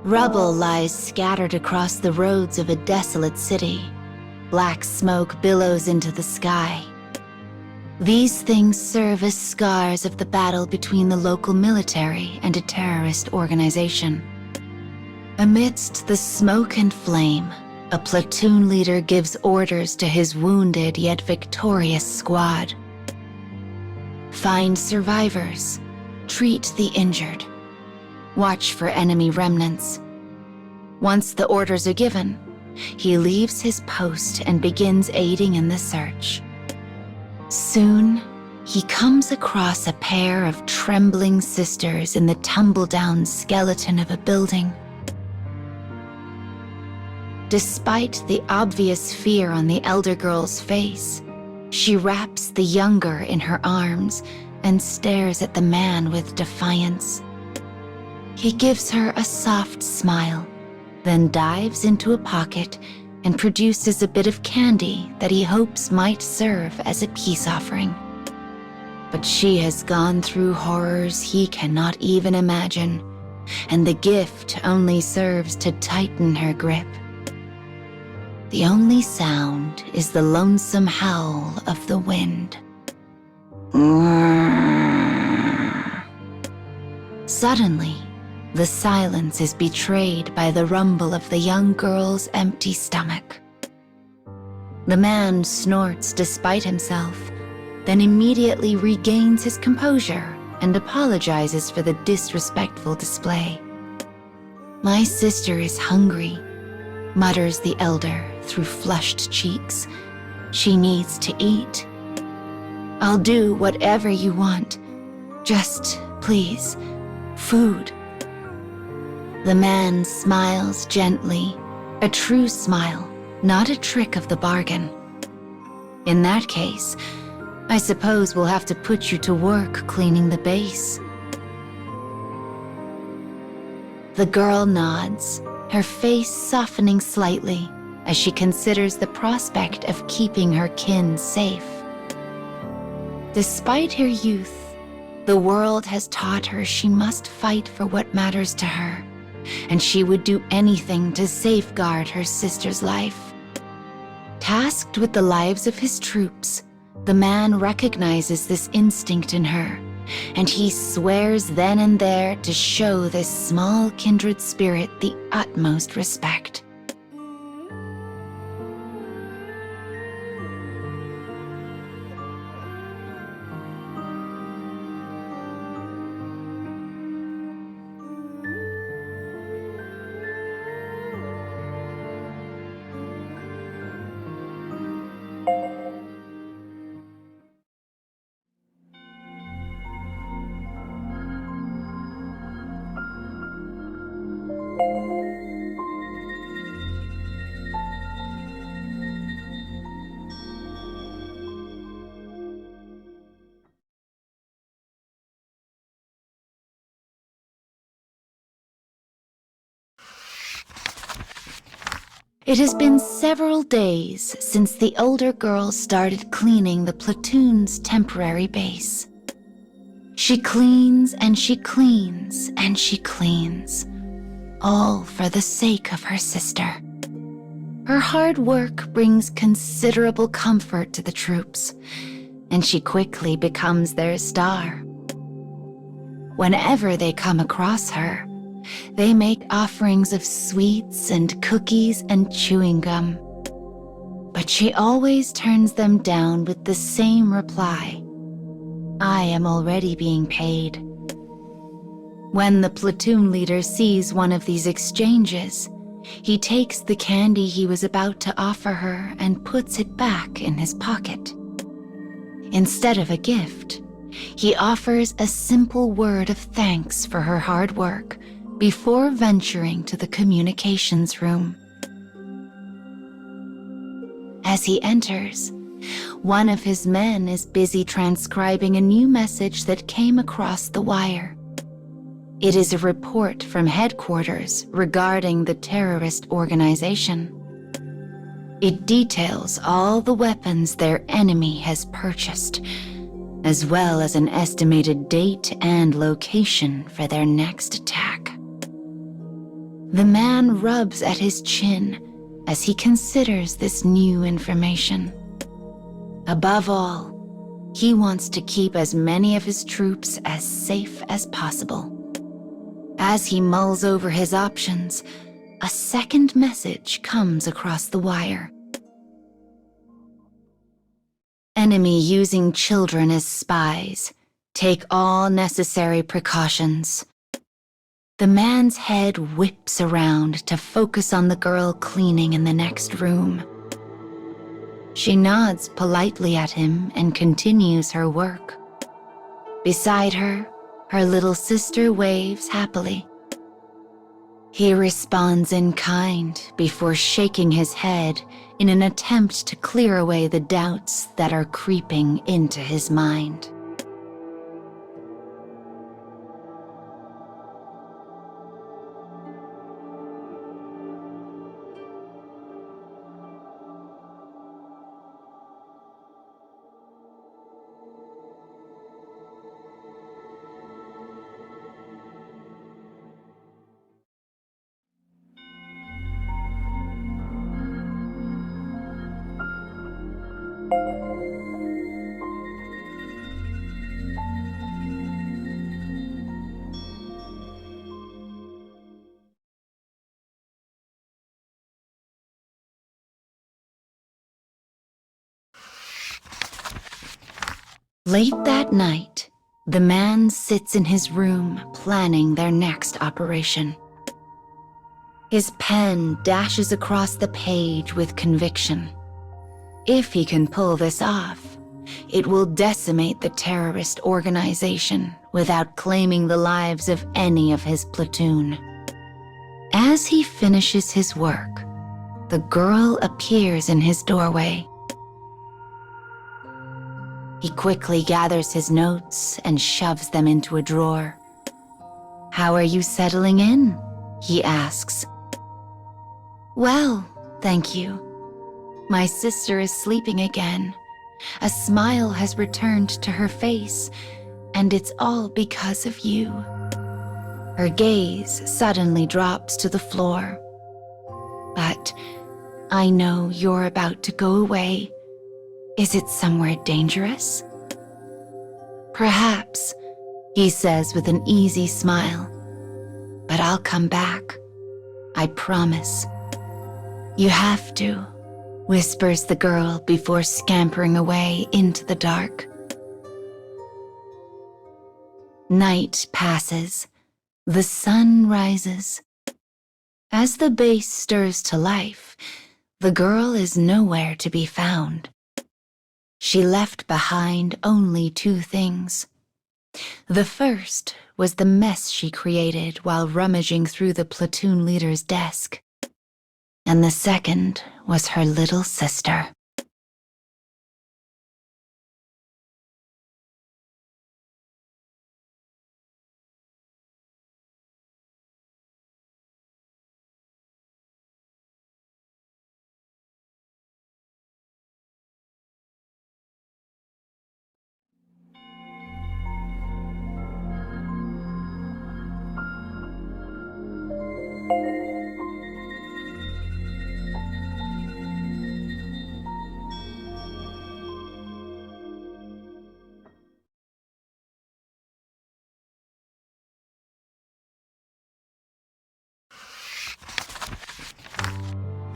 Rubble lies scattered across the roads of a desolate city. Black smoke billows into the sky. These things serve as scars of the battle between the local military and a terrorist organization. Amidst the smoke and flame, a platoon leader gives orders to his wounded yet victorious squad. Find survivors, treat the injured, watch for enemy remnants. Once the orders are given, he leaves his post and begins aiding in the search. Soon, he comes across a pair of trembling sisters in the tumble-down skeleton of a building. Despite the obvious fear on the elder girl's face, she wraps the younger in her arms and stares at the man with defiance. He gives her a soft smile, then dives into a pocket and produces a bit of candy that he hopes might serve as a peace offering. But she has gone through horrors he cannot even imagine, and the gift only serves to tighten her grip. The only sound is the lonesome howl of the wind. Suddenly, the silence is betrayed by the rumble of the young girl's empty stomach. The man snorts despite himself, then immediately regains his composure and apologizes for the disrespectful display. "My sister is hungry," mutters the elder through flushed cheeks. "She needs to eat. I'll do whatever you want. Just, please, food." The man smiles gently, a true smile, not a trick of the bargain. "In that case, I suppose we'll have to put you to work cleaning the base." The girl nods, her face softening slightly as she considers the prospect of keeping her kin safe. Despite her youth, the world has taught her she must fight for what matters to her, and she would do anything to safeguard her sister's life. Tasked with the lives of his troops, the man recognizes this instinct in her, and he swears then and there to show this small kindred spirit the utmost respect. It has been several days since the older girl started cleaning the platoon's temporary base. She cleans and she cleans and she cleans, all for the sake of her sister. Her hard work brings considerable comfort to the troops, and she quickly becomes their star. Whenever they come across her, they make offerings of sweets and cookies and chewing gum. But she always turns them down with the same reply: "I am already being paid." When the platoon leader sees one of these exchanges, he takes the candy he was about to offer her and puts it back in his pocket. Instead of a gift, he offers a simple word of thanks for her hard work before venturing to the communications room. As he enters, one of his men is busy transcribing a new message that came across the wire. It is a report from headquarters regarding the terrorist organization. It details all the weapons their enemy has purchased, as well as an estimated date and location for their next attack. The man rubs at his chin as he considers this new information. Above all, he wants to keep as many of his troops as safe as possible. As he mulls over his options, a second message comes across the wire. Enemy using children as spies. Take all necessary precautions. The man's head whips around to focus on the girl cleaning in the next room. She nods politely at him and continues her work. Beside her, her little sister waves happily. He responds in kind before shaking his head in an attempt to clear away the doubts that are creeping into his mind. Late that night, the man sits in his room planning their next operation. His pen dashes across the page with conviction. If he can pull this off, it will decimate the terrorist organization without claiming the lives of any of his platoon. As he finishes his work, the girl appears in his doorway. He quickly gathers his notes and shoves them into a drawer. "How are you settling in?" he asks. "Well, thank you. My sister is sleeping again. A smile has returned to her face, and it's all because of you." Her gaze suddenly drops to the floor. "But I know you're about to go away. Is it somewhere dangerous?" "Perhaps," he says with an easy smile. "But I'll come back. I promise." "You have to," whispers the girl before scampering away into the dark. Night passes. The sun rises. As the base stirs to life, the girl is nowhere to be found. She left behind only two things. The first was the mess she created while rummaging through the platoon leader's desk. And the second was her little sister.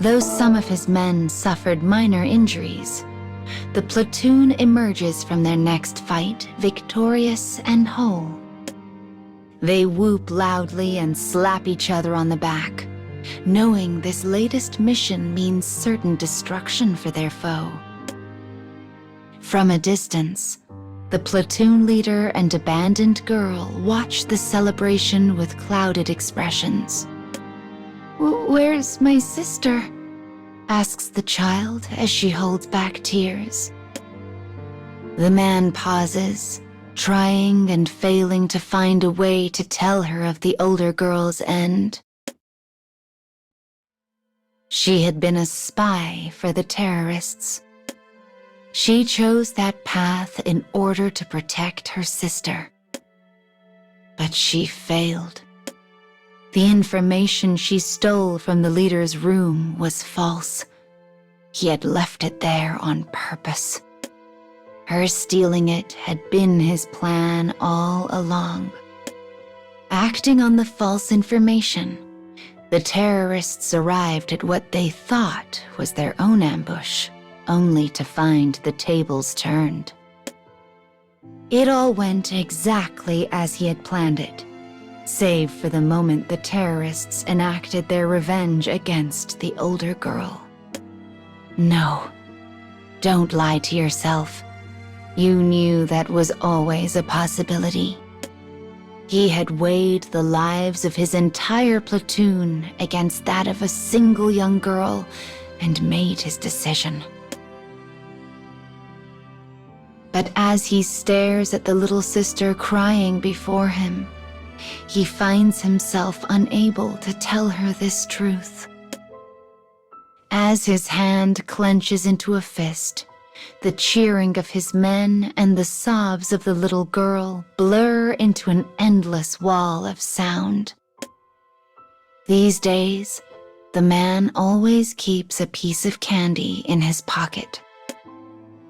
Though some of his men suffered minor injuries, the platoon emerges from their next fight victorious and whole. They whoop loudly and slap each other on the back, knowing this latest mission means certain destruction for their foe. From a distance, the platoon leader and abandoned girl watch the celebration with clouded expressions. "Where's my sister?" asks the child as she holds back tears. The man pauses, trying and failing to find a way to tell her of the older girl's end. She had been a spy for the terrorists. She chose that path in order to protect her sister. But she failed. The information she stole from the leader's room was false. He had left it there on purpose. Her stealing it had been his plan all along. Acting on the false information, the terrorists arrived at what they thought was their own ambush, only to find the tables turned. It all went exactly as he had planned it, save for the moment the terrorists enacted their revenge against the older girl. No, don't lie to yourself. You knew that was always a possibility. He had weighed the lives of his entire platoon against that of a single young girl and made his decision. But as he stares at the little sister crying before him, he finds himself unable to tell her this truth. As his hand clenches into a fist, the cheering of his men and the sobs of the little girl blur into an endless wall of sound. These days, the man always keeps a piece of candy in his pocket.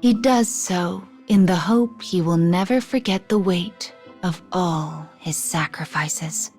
He does so in the hope he will never forget the weight of all his sacrifices.